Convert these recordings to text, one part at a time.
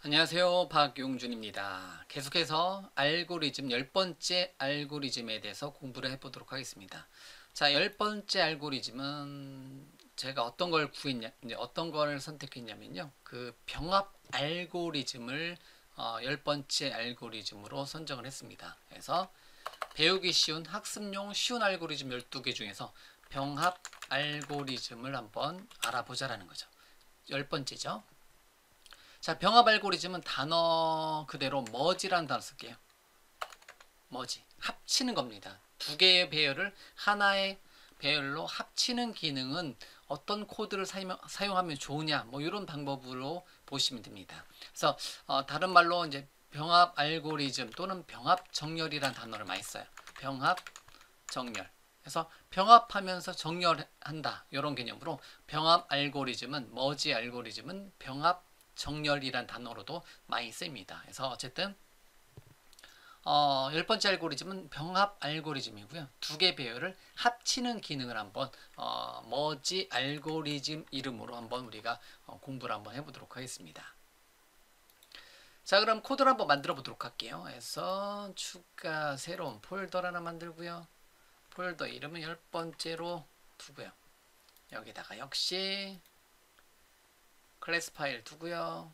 안녕하세요. 박용준입니다. 계속해서 알고리즘 10번째 알고리즘에 대해서 공부를 해보도록 하겠습니다. 자, 10번째 알고리즘은 제가 어떤 걸 구했냐, 이제 어떤 걸 선택했냐면요. 그 병합 알고리즘을 10번째 알고리즘으로 선정을 했습니다. 그래서 배우기 쉬운 학습용 쉬운 알고리즘 12개 중에서 병합 알고리즘을 한번 알아보자라는 거죠. 10번째죠. 자, 병합 알고리즘은 단어 그대로 머지라는 단어 쓸게요. 머지. 합치는 겁니다. 두 개의 배열을 하나의 배열로 합치는 기능은 어떤 코드를 사용하면 좋으냐, 뭐 이런 방법으로 보시면 됩니다. 그래서 다른 말로 이제 병합 알고리즘 또는 병합 정렬이라는 단어를 많이 써요. 병합 정렬. 그래서 병합하면서 정렬한다. 이런 개념으로 병합 알고리즘은 머지 알고리즘은 병합 정렬이란 단어로도 많이 씁니다. 그래서 어쨌든 10번째 알고리즘은 병합 알고리즘이고요. 두 개 배열을 합치는 기능을 한번 머지 알고리즘 이름으로 한번 우리가 공부를 한번 해보도록 하겠습니다. 자, 그럼 코드를 한번 만들어 보도록 할게요. 그래서 추가 새로운 폴더 하나 만들고요. 폴더 이름은 10번째로 두고요. 여기다가 역시 클래스 파일 두고요.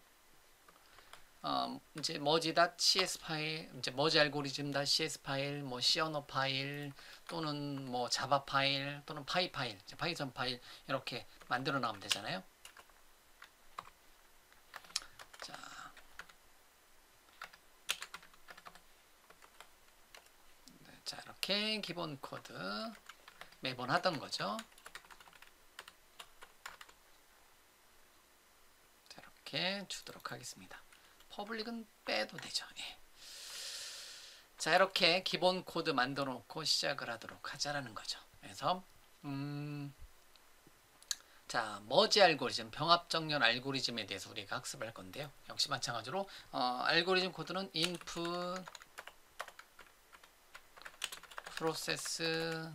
이제 머지.cs 파일, 이제 머지 알고리즘.cs 파일, 뭐 C 언어 파일 또는 뭐 자바 파일 또는 파이 파일, 파이썬 파일 이렇게 만들어 나오면 되잖아요. 자, 자 이렇게 기본 코드 매번 하던 거죠. 자, 이렇게 주도록 하겠습니다. 퍼블릭은 빼도 되죠. 예. 자, 이렇게 기본 코드 만들어 놓고 시작을 하도록 하자라는 거죠. 그래서 자, 머지 알고리즘, 병합 정렬 알고리즘에 대해서 우리가 학습을 할 건데요. 역시 마찬가지로 알고리즘 코드는 input, process,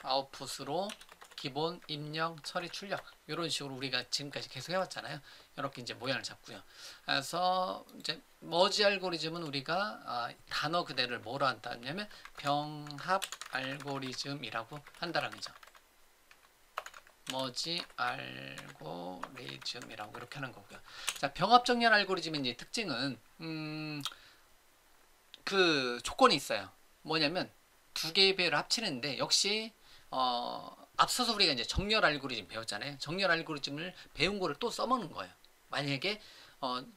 output으로 기본, 입력, 처리, 출력 이런 식으로 우리가 지금까지 계속 해왔잖아요. 이렇게 이제 모양을 잡고요. 그래서 이제 머지 알고리즘은 우리가 단어 그대로를 뭐로 한다냐면 병합 알고리즘이라고 한다는 거죠. 머지 알고리즘이라고 이렇게 하는 거고요. 자, 병합 정렬 알고리즘의 이제 특징은 그 조건이 있어요. 뭐냐면 두 개의 배열을 합치는데 역시 앞서서 우리가 이제 정렬 알고리즘 배웠잖아요. 정렬 알고리즘을 배운 거를 또 써먹는 거예요. 만약에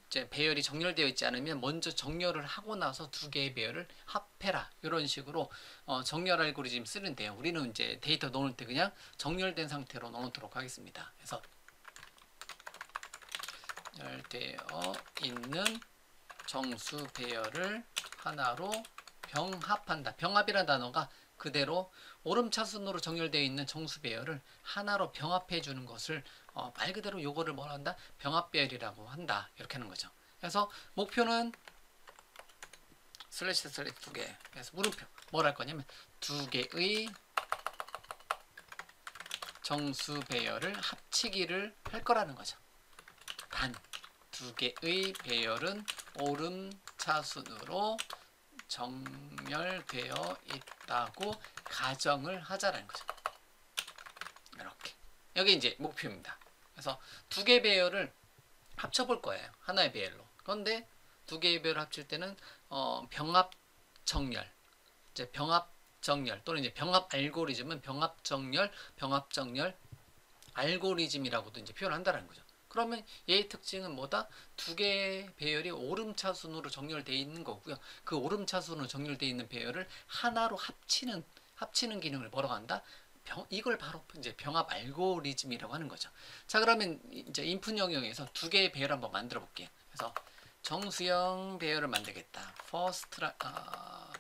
이제 배열이 정렬되어 있지 않으면 먼저 정렬을 하고 나서 두 개의 배열을 합해라 이런 식으로 정렬 알고리즘 쓰는데요. 우리는 이제 데이터 넣을 때 그냥 정렬된 상태로 넣도록 하겠습니다. 그래서 열되어 있는 정수 배열을 하나로 병합한다. 병합이라는 단어가 그대로 오름차순으로 정렬되어 있는 정수 배열을 하나로 병합해 주는 것을 말 그대로 요거를 뭐라 한다? 병합 배열이라고 한다. 이렇게 하는 거죠. 그래서 목표는 슬래시 두 개. 그래서 물음표 뭘 할 거냐면 두 개의 정수 배열을 합치기를 할 거라는 거죠. 단 두 개의 배열은 오름차순으로 정렬되어 있다고 가정을 하자라는 거죠. 이렇게. 여기 이제 목표입니다. 그래서 두 개의 배열을 합쳐볼 거예요. 하나의 배열로. 그런데 두 개의 배열을 합칠 때는 병합 정렬, 이제 병합 정렬 또는 이제 병합 알고리즘은 병합 정렬 알고리즘이라고도 이제 표현한다는 거죠. 그러면 얘의 특징은 뭐다? 두 개의 배열이 오름차순으로 정렬되어 있는 거고요. 그 오름차순으로 정렬되어 있는 배열을 하나로 합치는 기능을 뭐라고 한다? 이걸 바로 이제 병합 알고리즘이라고 하는 거죠. 자, 그러면 이제 인풋 영역에서 두 개의 배열 한번 만들어 볼게요. 그래서 정수형 배열을 만들겠다.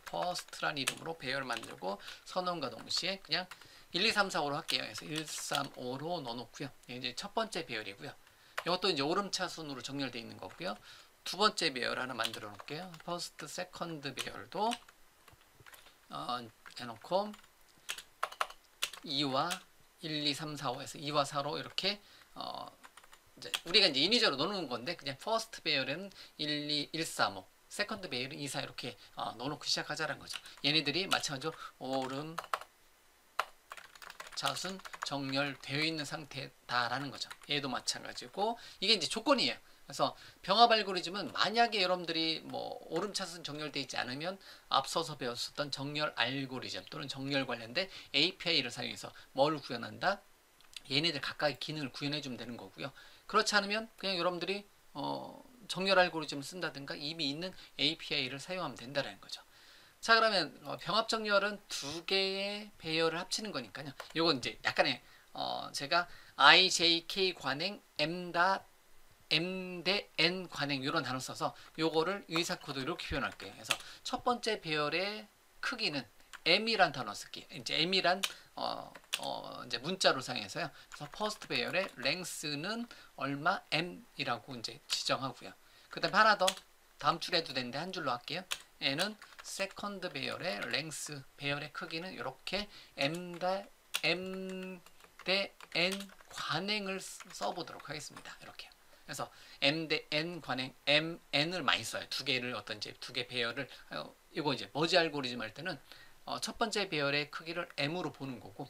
first란 이름으로 배열을 만들고 선언과 동시에 그냥 1, 2, 3, 4, 5로 할게요. 그래서 1, 3, 5로 넣어놓고요. 이제 첫 번째 배열이고요. 이것도 이제 오름차순으로 정렬되어 있는 거고요. 두 번째 배열 하나 만들어 놓을게요. 퍼스트, 세컨드 배열도 해놓고 2와 1, 2, 3, 4, 5에서 2와 4로 이렇게 우리가 이제 인위적으로 넣는 건데 그냥 퍼스트 배열은 1, 2, 1, 3, 5, 세컨드 배열은 2, 4 이렇게 넣어놓고 시작하자는 거죠. 얘네들이 마찬가지로 오름, 자순, 정렬되어 있는 상태다라는 거죠. 얘도 마찬가지고 이게 이제 조건이에요. 그래서 병합 알고리즘은 만약에 여러분들이 뭐 오름차순 정렬되어 있지 않으면 앞서서 배웠었던 정렬 알고리즘 또는 정렬 관련된 API를 사용해서 뭘 구현한다? 얘네들 각각의 기능을 구현해 주면 되는 거고요. 그렇지 않으면 그냥 여러분들이 정렬 알고리즘을 쓴다든가 이미 있는 API를 사용하면 된다는 거죠. 자, 그러면 병합 정렬은 두 개의 배열을 합치는 거니까요. 요건 이제 약간의 제가 IJK 관행 M 대 N 관행 이런 단어 써서 요거를 의사 코드 이렇게 표현할게요. 그래서 첫 번째 배열의 크기는 M이란 단어 쓸게요. 이제 M이란 이제 문자로 사용해서요. 그래서 퍼스트 배열의 랭스는 얼마 M이라고 이제 지정하고요. 그다음에 하나 더 다음 줄에 해도 되는데 한 줄로 할게요. N은 세컨드 배열의 랭스 배열의 크기는 이렇게 M 대 N 관행을 써보도록 하겠습니다. 이렇게. 그래서 M 대 N 관행 MN을 많이 써요. 두 개를 어떤지 두 개 배열을 이거 이제 머지 알고리즘 할 때는 첫 번째 배열의 크기를 M으로 보는 거고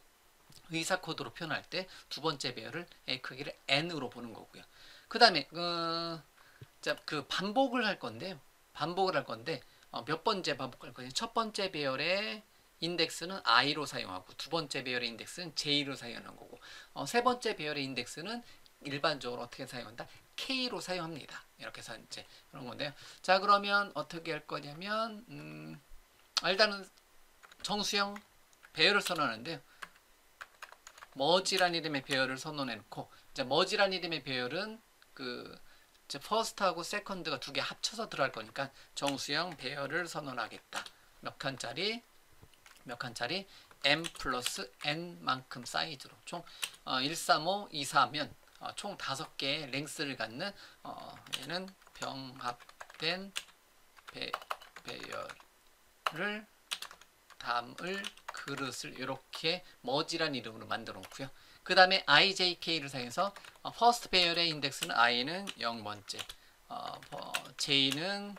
의사 코드로 표현할 때 두 번째 배열을 크기를 N으로 보는 거고요. 그다음에 그 반복을 할 건데요. 반복을 할 건데 몇 번째 반복할 거냐? 첫 번째 배열의 인덱스는 i로 사용하고 두 번째 배열의 인덱스는 j로 사용하는 거고 세 번째 배열의 인덱스는 일반적으로 어떻게 사용한다? k로 사용합니다. 이렇게 해서 이제 그런 건데요. 자, 그러면 어떻게 할 거냐면 일단은 정수형 배열을 선언하는데요. 머지란 이름의 배열을 선언해놓고 이제 머지란 이름의 배열은 그 퍼스트하고 세컨드가 두 개 합쳐서 들어갈 거니까 정수형 배열을 선언하겠다. 몇 칸짜리 m 플러스 n만큼 사이즈로 총 135, 2, 4면 총 5개의 랭스를 갖는 얘는 병합된 배열을 담을 그릇을 이렇게 머지란 이름으로 만들어 놓고요. 그 다음에 IJK를 사용해서 퍼스트 배열의 인덱스는 i는 0번째, j는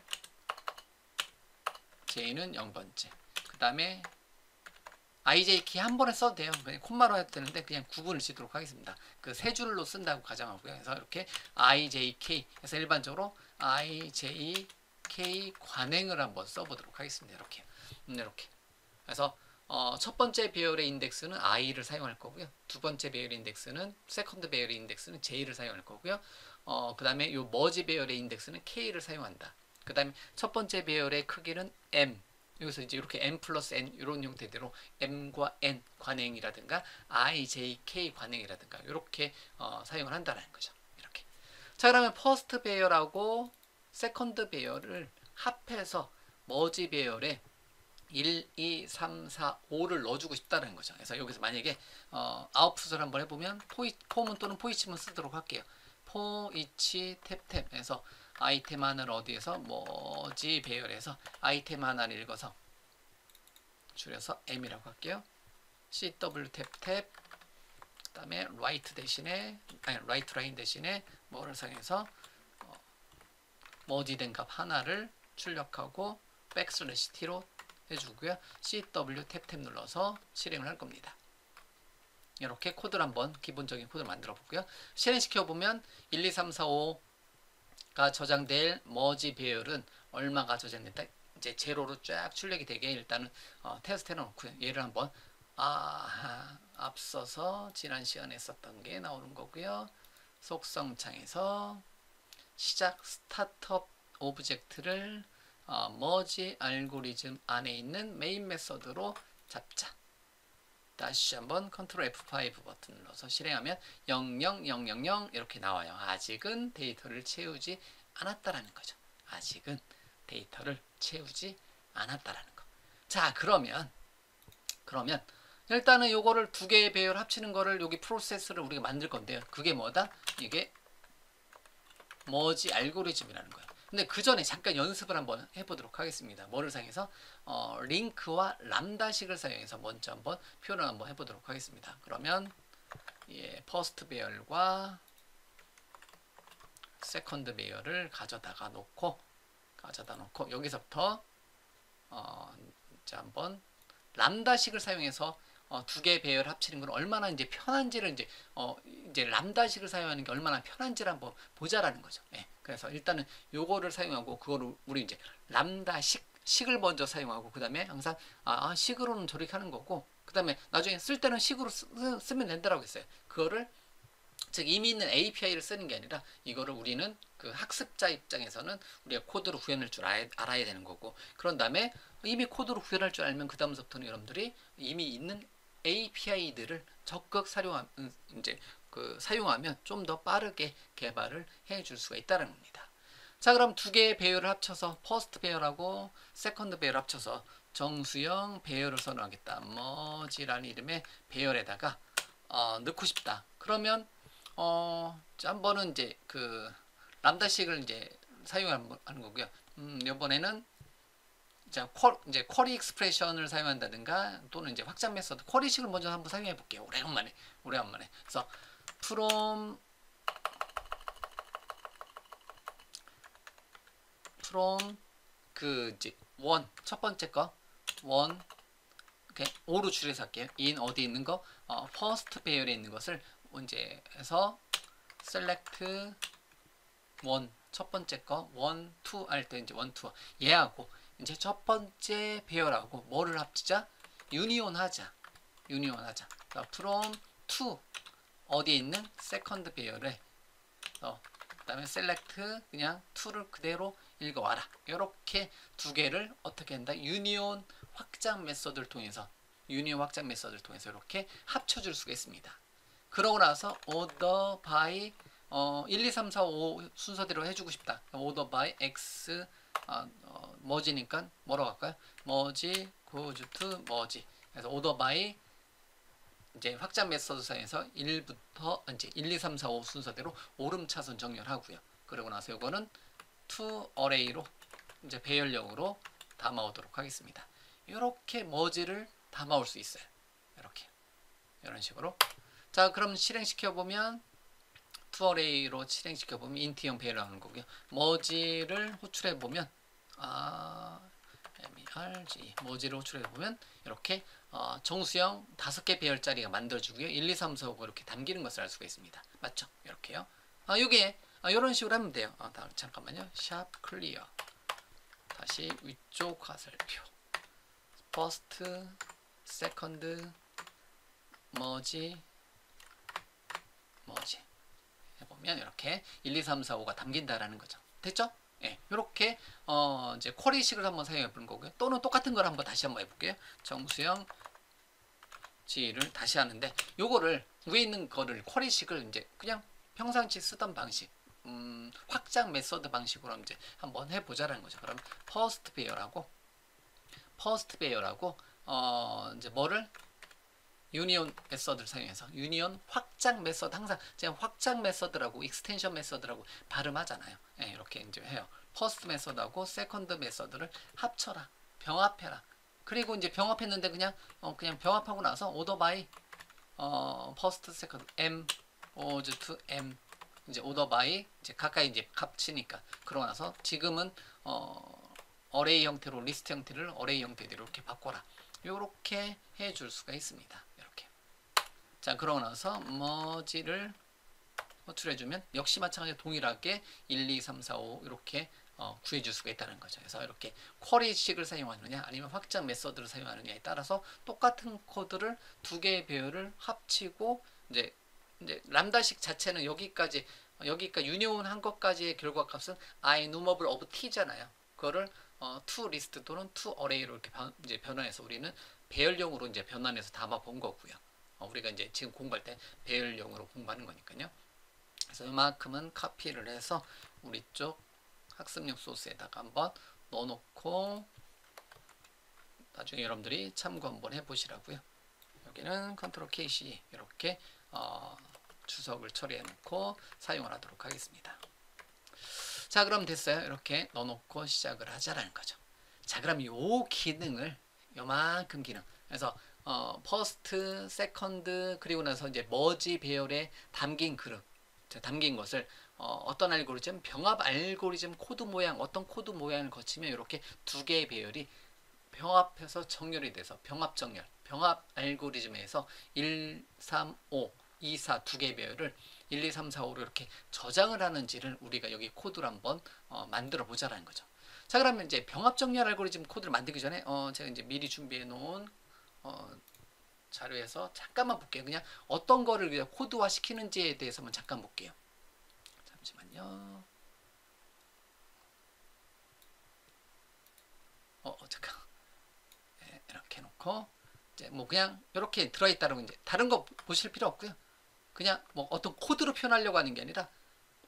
0번째. 그 다음에 IJK 한 번에 써도 돼요. 콤마로 해도 되는데 그냥 구분을 짓도록 하겠습니다. 그 세 줄로 쓴다고 가정하고요. 그래서 이렇게 IJK 해서 일반적으로 IJK 관행을 한번 써보도록 하겠습니다. 이렇게 이렇게. 그래서 첫 번째 배열의 인덱스는 i를 사용할 거고요. 두 번째 배열의 인덱스는 세컨드 배열의 인덱스는 j를 사용할 거고요. 그 다음에 요 머지 배열의 인덱스는 k를 사용한다. 그 다음에 첫 번째 배열의 크기는 m. 여기서 이제 이렇게 m 플러스 n 이런 형태대로 m과 n 관행이라든가 i, j, k 관행이라든가 이렇게 사용을 한다는 거죠. 이렇게. 자, 그러면 퍼스트 배열하고 세컨드 배열을 합해서 머지 배열에 1, 2, 3, 4, 5를 넣어주고 싶다는 거죠. 그래서 여기서 만약에 아웃풋을 한번 해보면 포문 또는 포이치문 쓰도록 할게요. 포이치 탭탭 해서 아이템 하나를 어디에서 머지 배열에서 아이템 하나를 읽어서 줄여서 M이라고 할게요. CW 탭탭 그 다음에 라이트 라인 대신에 뭐를 사용해서 머지된 값 하나를 출력하고 백슬래시 T로 해주고요. CW 탭탭 눌러서 실행을 할 겁니다. 이렇게 코드를 한번 기본적인 코드를 만들어 보고요. 실행시켜 보면 1, 2, 3, 4, 5가 저장될 머지 배열은 얼마가 저장된다. 이제 제로로 쫙 출력이 되게 일단은 테스트 해놓고요. 얘를 한번 앞서서 지난 시간에 썼던 게 나오는 거고요. 속성창에서 시작 스타트업 오브젝트를 머지 알고리즘 안에 있는 메인 메서드로 잡자. 다시 한번 컨트롤 F5 버튼 눌러서 실행하면 00000 이렇게 나와요. 아직은 데이터를 채우지 않았다라는 거죠. 아직은 데이터를 채우지 않았다라는 거. 자, 그러면 일단은 요거를 두 개의 배열 합치는 거를 여기 프로세스를 우리가 만들 건데요. 그게 뭐다? 이게 머지 알고리즘이라는 거예요. 근데 그 전에 잠깐 연습을 한번 해보도록 하겠습니다. 뭐를 사용해서 링크와 람다식을 사용해서 먼저 한번 표현을 한번 해보도록 하겠습니다. 그러면 퍼스트 배열과 세컨드 배열을 가져다 놓고 여기서부터 이제 한번 람다식을 사용해서 두 개의 배열 합치는 건 얼마나 이제 편한지를 이제 람다식을 사용하는 게 얼마나 편한지를 한번 보자라는 거죠. 예. 그래서 일단은 요거를 사용하고 그거를 우리 이제 식을 먼저 사용하고 그다음에 항상 식으로는 저렇게 하는 거고 그다음에 나중에 쓸 때는 식으로 쓰면 된다라고 했어요. 그거를 즉 이미 있는 API를 쓰는 게 아니라 이거를 우리는 그 학습자 입장에서는 우리가 코드로 구현할 줄 알아야 되는 거고 그런 다음에 이미 코드로 구현할 줄 알면 그 다음부터는 여러분들이 이미 있는 API들을 적극 사용하면 좀 더 빠르게 개발을 해줄 수가 있다는 겁니다. 자 그럼 두 개의 배열을 합쳐서 퍼스트 배열하고 세컨드 배열 합쳐서 정수형 배열을 선언하겠다. 머지라는 이름의 배열에다가 넣고 싶다. 그러면 한번은 이제 그 람다식을 이제 사용하는 거고요. 이번에는 이제 쿼리 익스프레션을 사용한다든가 또는 이제 확장 메서드 쿼리식을 먼저 한번 사용해 볼게요. 오래간만에. 그래서 from 그 이제 원 첫 번째 거 원 이렇게 5로 줄여서 할게요. in 어디 있는 거 first 배열에 있는 것을 이제 해서 select 원 첫 번째 거 원, 투 할 때 이제 원, 투 얘하고 이제 첫 번째 배열하고 뭐를 합치자? 유니온 하자. from to 어디에 있는 세컨드 배열에 그 다음에 select 그냥 to를 그대로 읽어와라. 이렇게 두 개를 어떻게 한다? 유니온 확장 메서드를 통해서 이렇게 합쳐줄 수가 있습니다. 그러고 나서 order by 1, 2, 3, 4, 5 순서대로 해주고 싶다. order by x 머지니까 뭐라고 할까요? 머지 goes to 머지. 그래서 order by 이제 확장 메서드 사이에서 1부터 이제 1, 2, 3, 4, 5 순서대로 오름차순 정렬하고요. 그러고 나서 이거는 to array로 이제 배열형으로 담아오도록 하겠습니다. 이렇게 머지를 담아올 수 있어요. 이렇게 이런 식으로. 자 그럼 실행시켜 보면 to array로 실행시켜 보면 인트형 배열을 하는 거고요. 머지를 호출해 보면 merge 머지를 호출해 보면 이렇게 정수형 5개 배열짜리가 만들어지고요. 1, 2, 3, 4, 5 이렇게 담기는 것을 알 수가 있습니다. 맞죠? 이렇게요. 요게 이런 식으로 하면 돼요. 잠깐만요. 샵 클리어. 다시 위쪽 화살표. first, second, merge 해보면 이렇게 1, 2, 3, 4, 5가 담긴다라는 거죠. 됐죠? 예, 이렇게 이제 쿼리식을 한번 사용해 보는 거고요. 또는 똑같은 걸 다시 한번 해볼게요. 정수형 G를 다시 하는데 요거를 위에 있는 거를 쿼리식을 이제 그냥 평상시 쓰던 방식 확장 메서드 방식으로 이제 한번 해보자라는 거죠. 그럼 퍼스트 배열하고 이제 뭐를 유니온 메서드를 사용해서 유니온 확장 메서드 항상 제가 확장 메서드라고 익스텐션 메서드라고 발음하잖아요. 예, 이렇게 이제 해요. 퍼스트 메서드하고 세컨드 메서드를 합쳐라. 병합해라. 그리고 이제 병합했는데 그냥 병합하고 나서 order by 퍼스트 세컨드 m goes to m 이제 order by 이제 가까이 이제 값치니까 그러고 나서 지금은 어레이 형태로 리스트 형태를 어레이 형태대로 이렇게 바꿔라. 이렇게 해줄 수가 있습니다. 이렇게. 자 그러고 나서 머지를 호출해주면 역시 마찬가지로 동일하게 1, 2, 3, 4, 5 이렇게 구해줄 수가 있다는 거죠. 그래서 이렇게 쿼리식을 사용하느냐 아니면 확장 메서드를 사용하느냐에 따라서 똑같은 코드를 두 개의 배열을 합치고 이제 람다식 자체는 여기까지 유니온 한 것까지의 결과값은 I numerable of t잖아요. 그거를 to list 또는 to array로 이렇게 이제 변환해서 우리는 배열형으로 이제 변환해서 담아 본 거고요. 우리가 이제 지금 공부할 때 배열형으로 공부하는 거니까요. 그래서 이만큼은 카피를 해서 우리 쪽 학습용 소스에다가 한번 넣어놓고 나중에 여러분들이 참고 한번 해보시라고요. 여기는 컨트롤 KC 이렇게 주석을 처리해 놓고 사용을 하도록 하겠습니다. 자 그럼 됐어요. 이렇게 넣어놓고 시작을 하자라는 거죠. 자 그럼 요 기능을 요만큼 기능 그래서 퍼스트, 세컨드 그리고 나서 이제 머지 배열에 담긴 그룹 담긴 것을 어떤 알고리즘, 병합 알고리즘 코드 모양, 어떤 코드 모양을 거치면 이렇게 두 개의 배열이 병합해서 정렬이 돼서 병합 정렬, 병합 알고리즘에서 1, 3, 5, 2, 4 두 개의 배열을 1, 2, 3, 4, 5로 이렇게 저장을 하는지를 우리가 여기 코드를 한번 만들어 보자라는 거죠. 자, 그러면 이제 병합 정렬 알고리즘 코드를 만들기 전에 제가 이제 미리 준비해 놓은 자료에서 잠깐만 볼게요. 그냥 어떤 거를 그냥 코드화 시키는지에 대해서만 잠깐 볼게요. 잠시만요. 잠깐. 네, 이렇게 해놓고 이제 뭐 그냥 이렇게 들어있다라고 이제 다른 거 보실 필요 없고요. 그냥 뭐 어떤 코드로 표현하려고 하는 게 아니라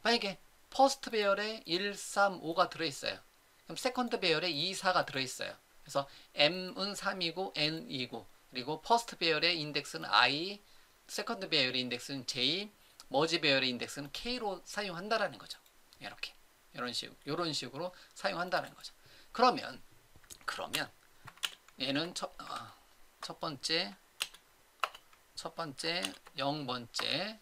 만약에 퍼스트 배열에 1, 3, 5가 들어있어요. 그럼 세컨드 배열에 2, 4가 들어있어요. 그래서 M은 3이고 N은 2고 그리고 퍼스트 배열의 인덱스는 I, 세컨드 배열의 인덱스는 J, 머지 배열의 인덱스는 K로 사용한다라는 거죠. 이렇게 이런 식으로 사용한다는 거죠. 그러면 얘는 첫 번째 0번째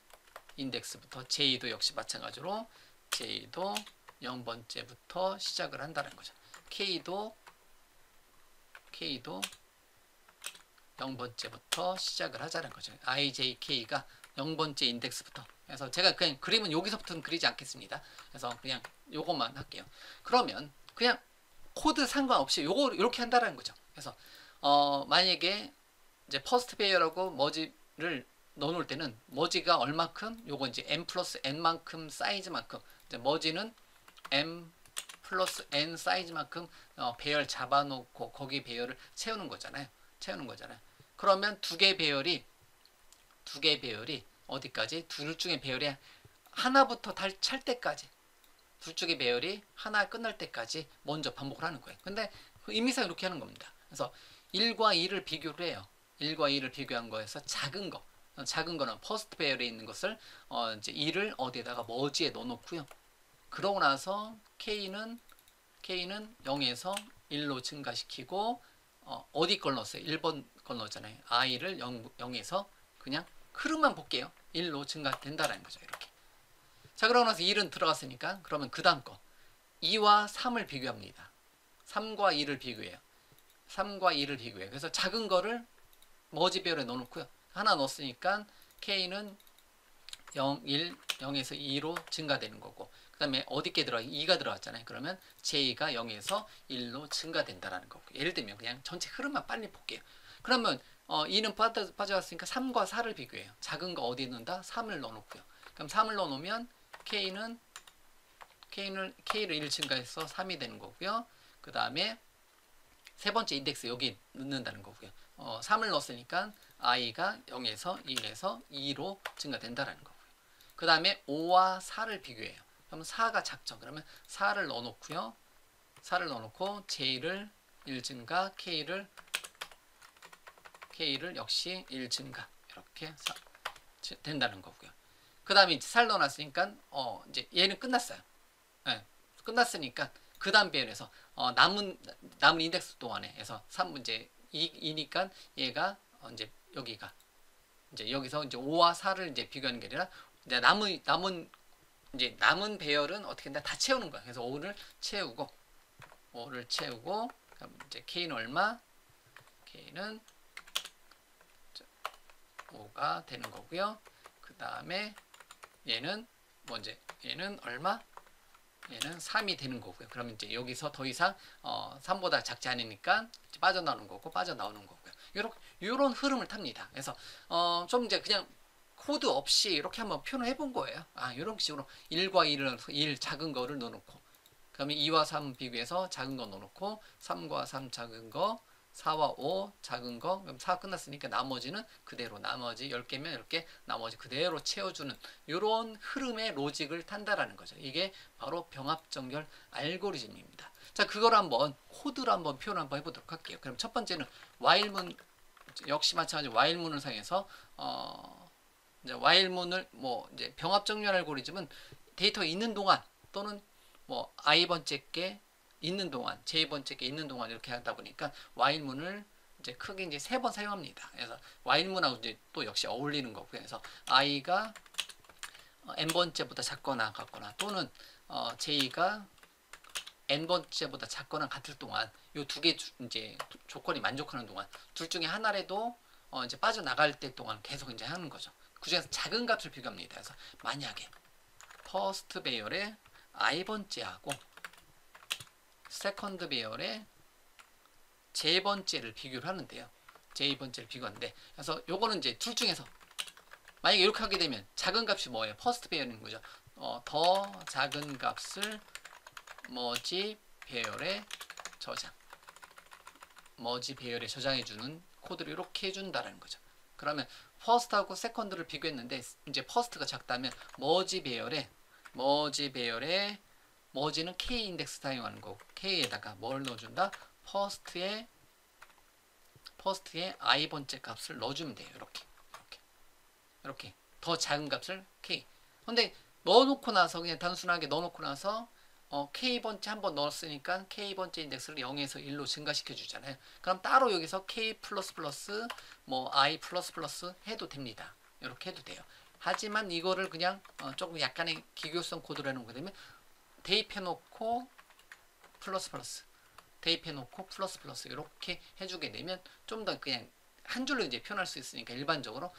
인덱스부터 J도 역시 마찬가지로 J도 0번째부터 시작을 한다는 거죠. K도 0번째부터 시작을 하자는 거죠. IJK가 0번째 인덱스부터. 그래서 제가 그냥 그림은 여기서부터는 그리지 않겠습니다. 그래서 그냥 요것만 할게요. 그러면 그냥 코드 상관없이 요거 이렇게 한다는 거죠. 그래서 만약에 이제 퍼스트 배열하고 머지를 넣어놓을 때는 머지가 얼마큼? 요거 이제 m 플러스 n만큼 사이즈만큼 이제 머지는 m 플러스 n 사이즈만큼 배열 잡아놓고 거기 배열을 채우는 거잖아요. 그러면 두 개 배열이 어디까지? 둘 중에 배열이 하나부터 찰 때까지 둘 중의 배열이 하나 끝날 때까지 먼저 반복을 하는 거예요. 근데 그 의미상 이렇게 하는 겁니다. 그래서 1과 2를 비교를 해요. 1과 2를 비교한 거에서 작은 거는 퍼스트 배열에 있는 것을 이제 2를 어디에다가 머지에 넣어놓고요. 그러고 나서 K는 0에서 1로 증가시키고 어디 걸 넣었어요? 1번 걸 넣었잖아요. I를 0에서 그냥 흐름만 볼게요. 1로 증가된다라는 거죠. 이렇게. 자, 그러고 나서 1은 들어갔으니까 그러면 그 다음 거 2와 3을 비교합니다. 3과 2를 비교해요. 그래서 작은 거를 머지 배열에 넣어놓고요. 하나 넣었으니까 K는 0에서 2로 증가되는 거고 그 다음에 어디께 들어가? 2가 들어갔잖아요. 그러면 J가 0에서 1로 증가된다라는 거고 예를 들면 그냥 전체 흐름만 빨리 볼게요. 그러면 2는 빠져갔으니까 3과 4를 비교해요. 작은 거 어디에 넣는다? 3을 넣어놓고요. 그럼 3을 넣어놓으면 K를 1 증가해서 3이 되는 거고요. 그 다음에 세 번째 인덱스 여기 넣는다는 거고요. 3을 넣었으니까 I가 0에서 1에서 2로 증가된다라는 거고요. 그 다음에 5와 4를 비교해요. 그럼 4가 작죠. 그러면 4를 넣어놓고요. 4를 넣어놓고 J를 1 증가, K를 역시 1 증가 이렇게 된다는 거고요. 그 다음에 4를 넣어놨으니까 이제 얘는 끝났어요. 네, 끝났으니까 그 다음 배열에서 남은 인덱스 동안에 해서 3문제 2니까 얘가 이제 여기가 이제 여기서 이제 5와 4를 이제 비교하는 게 아니라 이제 남은 배열은 어떻게 된다? 다 채우는 거야. 그래서 5를 채우고 그럼 이제 K는 얼마? K는 5가 되는 거고요. 그 다음에 얘는 얘는 얼마? 얘는 3이 되는 거고요. 그러면 이제 여기서 더 이상 3보다 작지 않으니까 빠져나오는 거고요. 요런 흐름을 탑니다. 그래서 좀 이제 그냥 코드 없이 이렇게 한번 표현을 해본 거예요. 이런 식으로 1과 1 작은 거를 넣어놓고 그러면 2와 3 비교해서 작은 거 넣어놓고 3과 3 작은 거 4와 5 작은 거 그럼 4 끝났으니까 나머지는 그대로 나머지 10개면 10개 나머지 그대로 채워주는 이런 흐름의 로직을 탄다라는 거죠. 이게 바로 병합정렬 알고리즘입니다. 자, 그걸 한번 코드로 한번 표현 한번 해보도록 할게요. 그럼 첫 번째는 while문 역시 마찬가지로 while문을 사용해서 이제 while문을 이제 병합정렬 알고리즘은 데이터가 있는 동안 또는 i번째 게 있는 동안, j번째 게 있는 동안 이렇게 하다 보니까 while문을 이제 크게 이제 3번 사용합니다. 그래서 while문하고 이제 또 역시 어울리는 거고요. 그래서 i가 n번째보다 작거나 같거나 또는 j가 n번째보다 작거나 같을 동안 요 두 개 이제 조건이 만족하는 동안 둘 중에 하나라도 이제 빠져나갈 때 동안 계속 이제 하는 거죠. 그 중에서 작은 값을 비교합니다. 그래서 만약에 퍼스트 배열의 i번째하고 세컨드 배열의 j번째를 비교를 하는데요. j번째를 비교하는데 그래서 요거는 이제 둘 중에서 만약에 이렇게 하게 되면 작은 값이 뭐예요? 퍼스트 배열인 거죠. 더 작은 값을 머지 배열에 저장. 머지 배열에 저장해주는 코드를 이렇게 해준다는 거죠. 그러면 퍼스트하고 세컨드를 비교했는데 이제 퍼스트가 작다면 머지 배열에 머지는 k 인덱스 사용하는 거고 k에다가 뭘 넣어준다? 퍼스트에 i번째 값을 넣어주면 돼요. 이렇게 더 작은 값을 k. 근데 넣어놓고 나서 그냥 단순하게 넣어놓고 나서 k번째 한번 넣었으니까 k번째 인덱스를 0에서 1로 증가시켜 주잖아요. 그럼 따로 여기서 k++ 뭐 i++ 해도 됩니다. 이렇게 해도 돼요. 하지만 이거를 그냥 조금 약간의 기교성 코드로 해놓게 되면 대입해놓고 대입해놓고 플러스 이렇게 해주게 되면 좀 더 그냥 한 줄로 이제 표현할 수 있으니까 일반적으로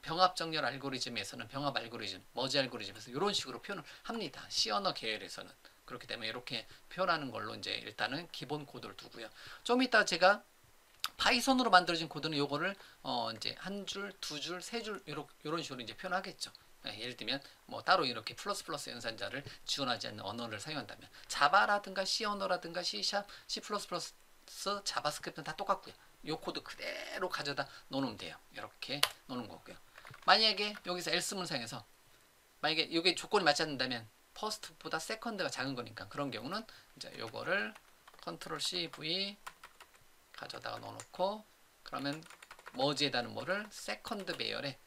병합정렬 알고리즘에서는 병합 알고리즘, 머지 알고리즘에서 이런 식으로 표현을 합니다. C 언어 계열에서는 그렇기 때문에 이렇게 표현하는 걸로 이제 일단은 기본 코드를 두고요. 좀 이따 제가 파이썬으로 만들어진 코드는 요거를 이제 한 줄, 두 줄, 세 줄 이런 식으로 이제 표현하겠죠. 네, 예를 들면 뭐 따로 이렇게 플러스 연산자를 지원하지 않는 언어를 사용한다면 자바라든가 C 언어라든가 C#, C++, 자바스크립트는 다 똑같고요. 요 코드 그대로 가져다 놓으면 돼요. 이렇게 놓는 거고요. 만약에 여기서 else문을 사용해서 만약에 이게 조건이 맞지 않는다면 퍼스트보다 세컨드가 작은 거니까 그런 경우는 이제 요거를 컨트롤 CV 가져다가 넣어놓고 그러면 머지에다는 뭐를 세컨드 배열에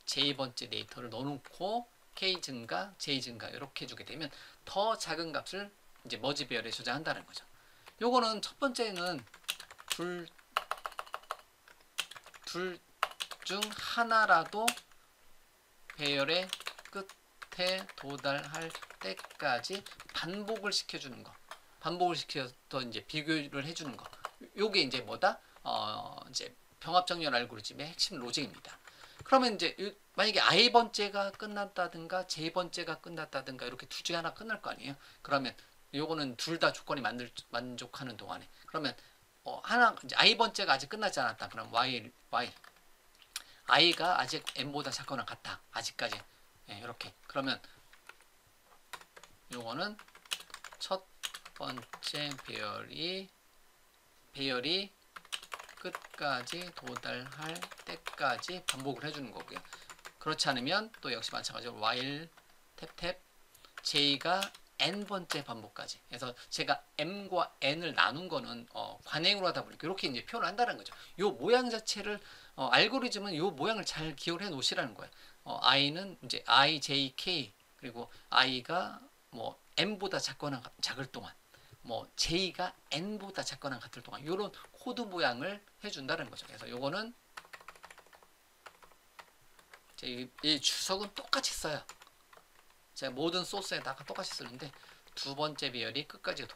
j번째 데이터를 넣어놓고 k 증가, j 증가 이렇게 해주게 되면 더 작은 값을 이제 머지 배열에 저장한다는 거죠. 요거는 첫 번째는 둘 중 하나라도 배열의 끝에 도달할 때까지 반복을 시켜주는 거. 반복을 시켜서 이제 비교를 해주는 거. 요게 이제 뭐다? 이제 병합정렬 알고리즘의 핵심 로직입니다. 그러면 이제 만약에 i번째가 끝났다든가 j번째가 끝났다든가 이렇게 둘 중에 하나 끝날 거 아니에요? 그러면 요거는 둘 다 조건이 만족하는 동안에 그러면 하나 이제 i번째가 아직 끝나지 않았다. 그럼 i가 아직 n보다 작거나 같다. 아직까지 이렇게 그러면 요거는 첫 번째 배열이 끝까지 도달할 때까지 반복을 해주는 거고요. 그렇지 않으면 또 역시 마찬가지로 while 탭 j가 n번째 반복까지. 그래서 제가 m과 n을 나눈 거는 관행으로 하다 보니까 이렇게 이제 표현을 한다는 거죠. 요 모양 자체를 알고리즘은 요 모양을 잘 기억을 해 놓으시라는 거예요. i는 이제 i, j, k 그리고 i가 뭐 m보다 작거나 작을 동안 뭐 j가 n보다 작거나 같을 동안 이런 코드 모양을 해준다는 거죠. 그래서 요거는 이 주석은 똑같이 써요. 제가 모든 소스에다가 똑같이 쓰는데 두 번째 배열이 끝까지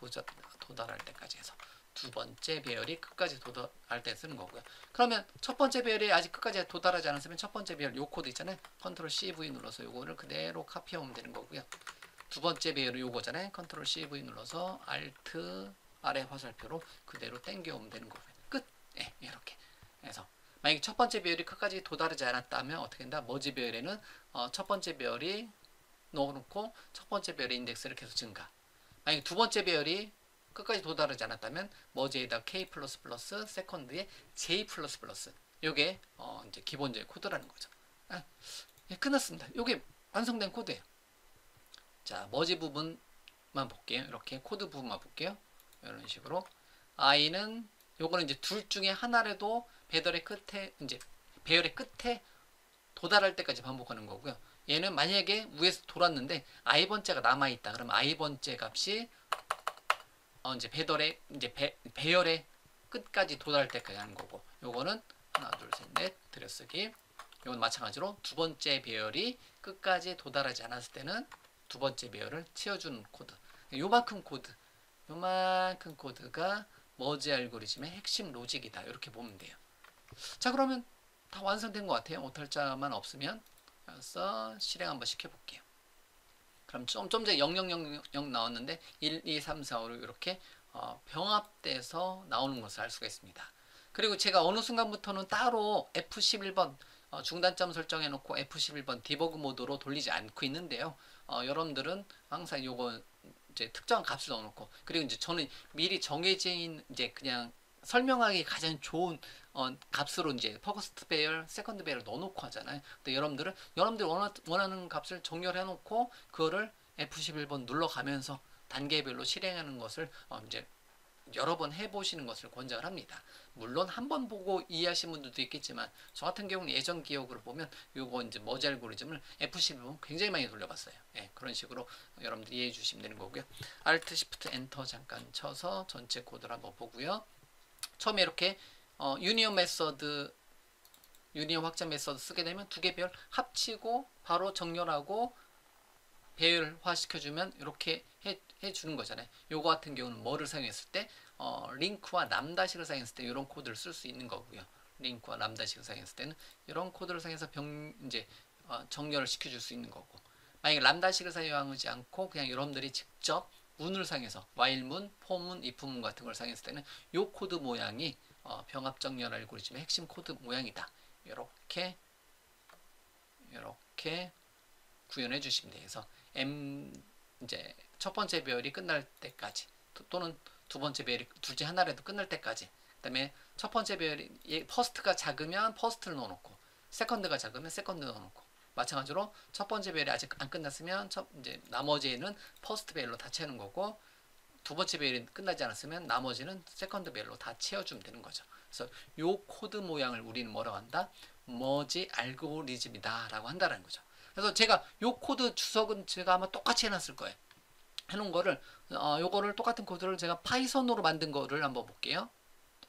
도달할 때까지 해서 두 번째 배열이 끝까지 도달할 때 쓰는 거고요. 그러면 첫 번째 배열이 아직 끝까지 도달하지 않았으면 첫 번째 배열 요 코드 있잖아요. 컨트롤 CV 눌러서 요거를 그대로 카피하면 되는 거고요. 두 번째 배열은 요거잖아요. 컨트롤 CV 눌러서 Alt 아래 화살표로 그대로 당겨오면 되는 거고요. 끝! 이렇게 해서 만약에 첫 번째 배열이 끝까지 도달하지 않았다면 어떻게 된다? 머지 배열에는 첫 번째 배열이 넣어놓고 첫 번째 배열의 인덱스를 계속 증가. 만약에 두 번째 배열이 끝까지 도달하지 않았다면 머지에다 k++ 세컨드에 j++ 요게 이제 기본적인 코드라는 거죠. 끝났습니다. 요게 완성된 코드예요. 자, 머지 부분만 볼게요. 이렇게 코드 부분만 볼게요. 이런 식으로 i는 요거는 이제 둘 중에 하나라도 배열의 끝에 도달할 때까지 반복하는 거고요. 얘는 만약에 위에서 돌았는데 i번째가 남아있다. 그럼 i번째 값이 이제 배열의 끝까지 도달할 때까지 하는 거고 요거는 하나, 둘, 셋, 넷 들여쓰기. 이건 마찬가지로 두 번째 배열이 끝까지 도달하지 않았을 때는 두 번째 배열을 채워주는 코드. 요만큼 코드가 머지 알고리즘의 핵심 로직이다. 이렇게 보면 돼요. 자, 그러면 다 완성된 것 같아요. 오탈자만 없으면. 그래서 실행 한번 시켜볼게요. 그럼 좀 전에 0000 나왔는데 1, 2, 3, 4, 5로 이렇게 병합돼서 나오는 것을 알 수가 있습니다. 그리고 제가 어느 순간부터는 따로 F11번 중단점 설정해 놓고 F11번 디버그 모드로 돌리지 않고 있는데요. 여러분들은 항상 요거 이제 특정한 값을 넣어놓고, 그리고 이제 저는 미리 정해진 이제 그냥 설명하기 가장 좋은 값으로 이제 퍼스트 배열, 세컨드 배열 넣어놓고 하잖아요. 근데 여러분들이 원하는 값을 정렬해 놓고 그거를 F11번 눌러가면서 단계별로 실행하는 것을 이제 여러 번 해보시는 것을 권장을 합니다. 물론 한 번 보고 이해하신 분들도 있겠지만 저 같은 경우는 예전 기억으로 보면 요거 이제 머지 알고리즘을 F11번 굉장히 많이 돌려봤어요. 예, 그런 식으로 여러분들이 이해해 주시면 되는 거고요. Alt Shift Enter 잠깐 쳐서 전체 코드를 한번 보고요. 처음에 이렇게 유니온 메서드, 유니온 확장 메서드 쓰게 되면 두 개 배열 합치고 바로 정렬하고 배열화 시켜주면 이렇게 해주는 거잖아요. 요거 같은 경우는 뭐를 사용했을 때 링크와 람다식을 사용했을 때 이런 코드를 쓸 수 있는 거고요. 링크와 람다식을 사용했을 때는 이런 코드를 사용해서 이제 정렬을 시켜줄 수 있는 거고, 만약에 람다식을 사용하지 않고 그냥 여러분들이 직접 문을 사용해서 while문, for문, if문 같은 걸 사용했을 때는 요 코드 모양이 병합 정렬 알고리즘의 핵심 코드 모양이다. 이렇게 구현해 주시면 돼요. 그래서 이제 첫 번째 배열이 끝날 때까지 또는 두 번째 배열이 둘째 하나라도 끝날 때까지, 그다음에 첫 번째 배열이 퍼스트가 작으면 퍼스트를 넣어놓고 세컨드가 작으면 세컨드 넣어놓고, 마찬가지로 첫 번째 배열이 아직 안 끝났으면 이제 나머지는 퍼스트 배열로 다 채우는 거고, 두 번째 배열이 끝나지 않았으면 나머지는 세컨드 배열로 다 채워주면 되는 거죠. 그래서 요 코드 모양을 우리는 뭐라고 한다? 머지 알고리즘이다 라고 한다는 거죠. 그래서 제가 요 코드 주석은 제가 아마 똑같이 해놨을 거예요. 해놓은 거를 요거를 똑같은 코드를 제가 파이썬으로 만든 거를 한번 볼게요.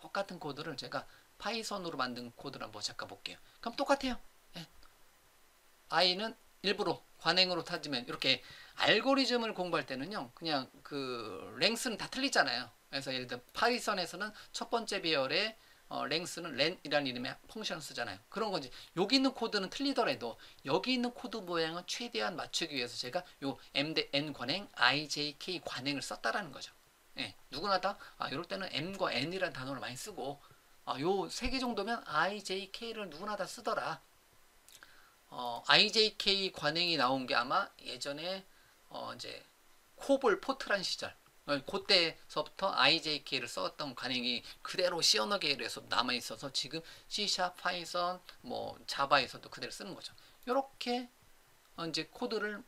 똑같은 코드를 제가 파이썬으로 만든 코드를 한번 잠깐 볼게요. 그럼 똑같아요. 예. i는 일부러 관행으로 타지면 이렇게 알고리즘을 공부할 때는요, 그냥 그 랭스는 다 틀리잖아요. 그래서 예를 들어 파이썬에서는 첫 번째 배열의 랭스는 len이라는 이름의 펑션을 쓰잖아요. 그런 건지 여기 있는 코드는 틀리더라도 여기 있는 코드 모양은 최대한 맞추기 위해서 제가 요 m 대 n 관행, i, j, k 관행을 썼다라는 거죠. 예, 누구나 다 이럴 때는 m과 n이라는 단어를 많이 쓰고 요 세 개 정도면 i, j, k를 누구나 다 쓰더라. IJK 관행이 나온 게 아마 예전에 이제 코볼 포트란 시절, 그때서부터 IJK를 썼던 관행이 그대로 시어너게에서 남아 있어서 지금 C#, 파이썬, 뭐 자바에서도 그대로 쓰는 거죠. 이렇게 이제 코드를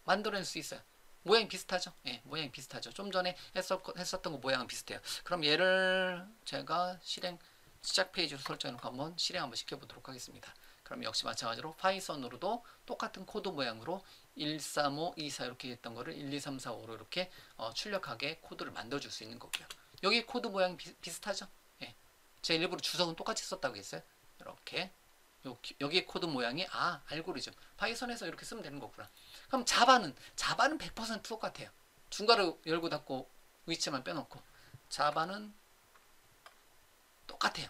만들어낼 수 있어요. 모양이 비슷하죠? 예, 모양이 비슷하죠. 좀 전에 했었던 거 모양은 비슷해요. 그럼 얘를 제가 시작 페이지로 설정해놓고 한번 실행 한번 시켜보도록 하겠습니다. 그럼 역시 마찬가지로 파이썬으로도 똑같은 코드 모양으로 1, 3, 5, 2, 4 이렇게 했던 거를 1, 2, 3, 4, 5로 이렇게 출력하게 코드를 만들어줄 수 있는 거고요. 여기 코드 모양 비슷하죠? 예. 제가 일부러 주석은 똑같이 썼다고 했어요. 이렇게 여기 코드 모양이 알고리즘 파이썬에서 이렇게 쓰면 되는 거구나. 그럼 자바는 100% 똑같아요. 중괄호 열고 닫고 위치만 빼놓고 자바는 똑같아요.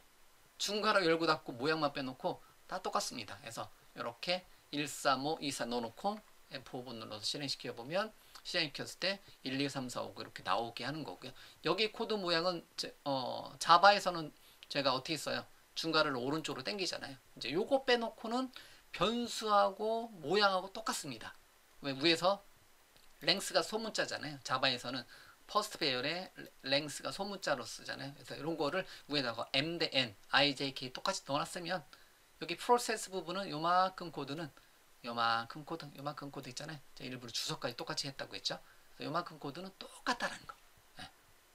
중괄호 열고 닫고 모양만 빼놓고 다 똑같습니다. 그래서 이렇게 1, 3, 5, 2, 4 넣어놓고 F5번 눌러서 실행시켜보면 실행시켰을 때 1, 2, 3, 4, 5 이렇게 나오게 하는 거고요. 여기 코드 모양은 자바에서는 제가 어떻게 써요? 중괄호를 오른쪽으로 당기잖아요. 이제 요거 빼놓고는 변수하고 모양하고 똑같습니다. 왜? 위에서 랭스가 소문자잖아요. 자바에서는 퍼스트 배열에 랭스가 소문자로 쓰잖아요. 그래서 이런 거를 위에다가 m 대 n, i, j, k 똑같이 넣어놨으면 여기 프로세스 부분은 요만큼 코드는 요만큼 코드 있잖아요. 제가 일부러 주석까지 똑같이 했다고 했죠. 요만큼 코드는 똑같다는 거. 네.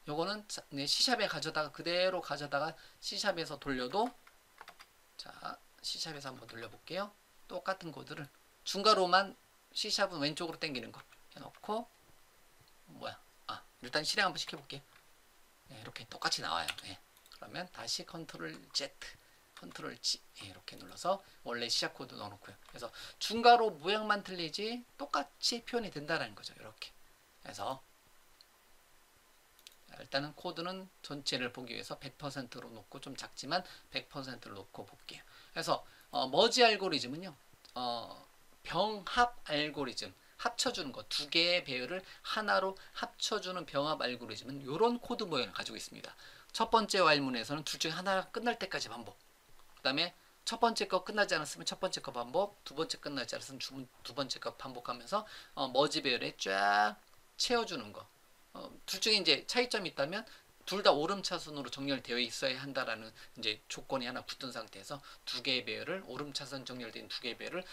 요거는 C샵에 그대로 가져다가 C샵에서 돌려도, 자 C샵에서 한번 돌려볼게요. 똑같은 코드를 중괄호만 C샵은 왼쪽으로 당기는 거 해놓고 일단 실행 한번 시켜볼게요. 네, 이렇게 똑같이 나와요. 네. 그러면 다시 컨트롤 Z 컨트롤 G 이렇게 눌러서 원래 시작 코드 넣어놓고요. 그래서 중괄호 모양만 틀리지 똑같이 표현이 된다는 거죠. 이렇게. 그래서 일단은 코드는 전체를 보기 위해서 100%로 놓고 좀 작지만 100%를 놓고 볼게요. 그래서 머지 알고리즘은요. 병합 알고리즘 합쳐주는 것, 두 개의 배열을 하나로 합쳐주는 병합 알고리즘은 이런 코드 모양을 가지고 있습니다. 첫 번째 while문에서는 둘 중에 하나가 끝날 때까지 반복. 그 다음에 첫 번째 거 끝나지 않았으면 첫 번째 거 반복, 두 번째 끝나지 않았으면 두 번째 거 반복하면서 머지 배열에 쫙 채워주는 거. 둘 중에 이제 차이점이 있다면 둘 다 오름차순으로 정렬되어 있어야 한다라는 이제 조건이 하나 붙은 상태에서 두 개의 배열을 오름차순 정렬된 두 개의 배열을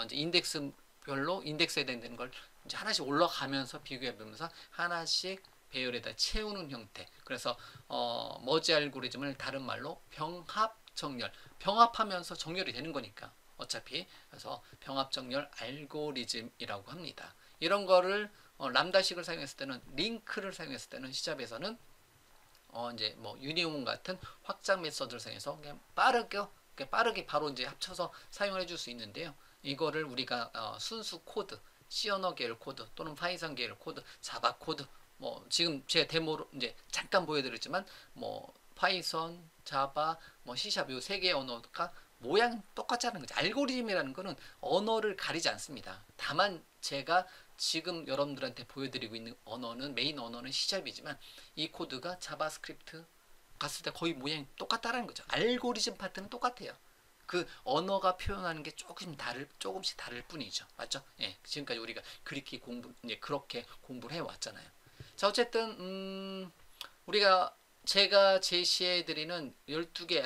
이제 인덱스별로 인덱스해야 되는 걸 이제 하나씩 올라가면서 비교해 보면서 하나씩 배열에다 채우는 형태. 그래서 머지 알고리즘을 다른 말로 병합 정렬. 병합하면서 정렬이 되는 거니까 어차피. 그래서 병합 정렬 알고리즘이라고 합니다. 이런 거를 람다식을 사용했을 때는 링크를 사용했을 때는 시잡에서는 이제 뭐 유니온 같은 확장 메서드를 사용해서 그냥 빠르게 바로 이제 합쳐서 사용을 해줄 수 있는데요. 이거를 우리가 순수 코드, C 언어 계열 코드 또는 파이썬 계열 코드, 자바 코드 뭐 지금 제 데모로 이제 잠깐 보여드렸지만 뭐 파이썬, 자바, 뭐 C샵 요 세 개의 언어가 모양 똑같지 않은 거죠. 알고리즘이라는 거는 언어를 가리지 않습니다. 다만 제가 지금 여러분들한테 보여드리고 있는 언어는 메인 언어는 C샵이지만 이 코드가 자바스크립트 갔을 때 거의 모양이 똑같다라는 거죠. 알고리즘 파트는 똑같아요. 그 언어가 표현하는 게 조금씩 다를 뿐이죠. 맞죠? 예. 지금까지 우리가 이제 그렇게 공부를 해왔잖아요. 자, 어쨌든, 제가 제시해 드리는 12개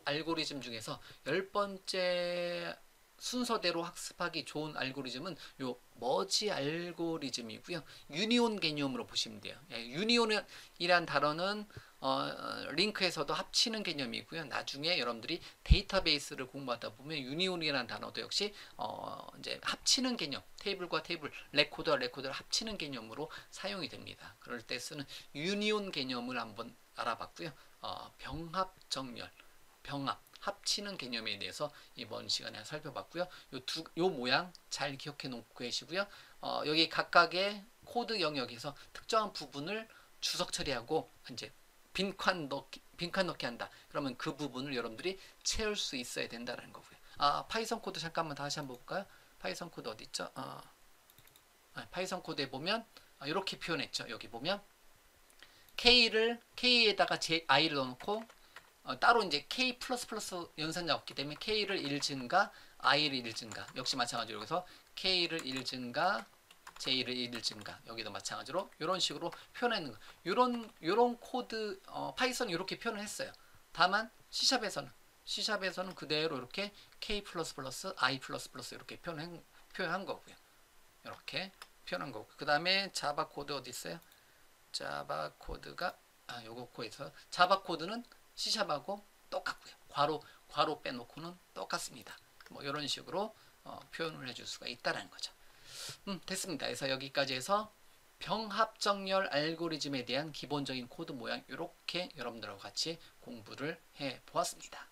알고리즘 중에서 10번째 순서대로 학습하기 좋은 알고리즘은 요 머지 알고리즘이고요. 유니온 개념으로 보시면 돼요. 예, 유니온이란 단어는 링크에서도 합치는 개념이고요. 나중에 여러분들이 데이터베이스를 공부하다 보면 유니온이라는 단어도 역시 이제 합치는 개념, 테이블과 테이블, 레코드와 레코드를 합치는 개념으로 사용이 됩니다. 그럴 때 쓰는 유니온 개념을 한번 알아봤고요. 병합 정렬, 병합 합치는 개념에 대해서 이번 시간에 살펴봤고요. 요 모양 잘 기억해 놓고 계시고요. 여기 각각의 코드 영역에서 특정한 부분을 주석 처리하고 이제 빈칸 넣기 한다. 그러면 그 부분을 여러분들이 채울 수 있어야 된다는 거고요. 파이썬 코드 잠깐만 다시 한번 볼까요? 파이썬 코드 어디 있죠? 파이썬 코드에 보면 이렇게 표현했죠. 여기 보면 K에다가 I를 넣어놓고 따로 이제 K++ 연산자 없기 때문에 K를 1 증가, I를 1 증가. 역시 마찬가지로 여기서 K를 1 증가, J를 1 증가. 여기도 마찬가지로 이런 식으로 표현하는 거. 요런 코드 파이썬이 이렇게 표현을 했어요. 다만 C샵에서는 그대로 이렇게 K++, I++ 이렇게 표현한 거고요. 이렇게 표현한 거고. 그다음에 자바 코드 어디 있어요? 자바 코드가 요거 코에서 자바 코드는 C샵하고 똑같고요. 괄호 빼놓고는 똑같습니다. 뭐 이런 식으로 표현을 해줄 수가 있다는 거죠. 됐습니다. 그래서 여기까지 해서 병합정렬 알고리즘에 대한 기본적인 코드 모양 이렇게 여러분들하고 같이 공부를 해 보았습니다.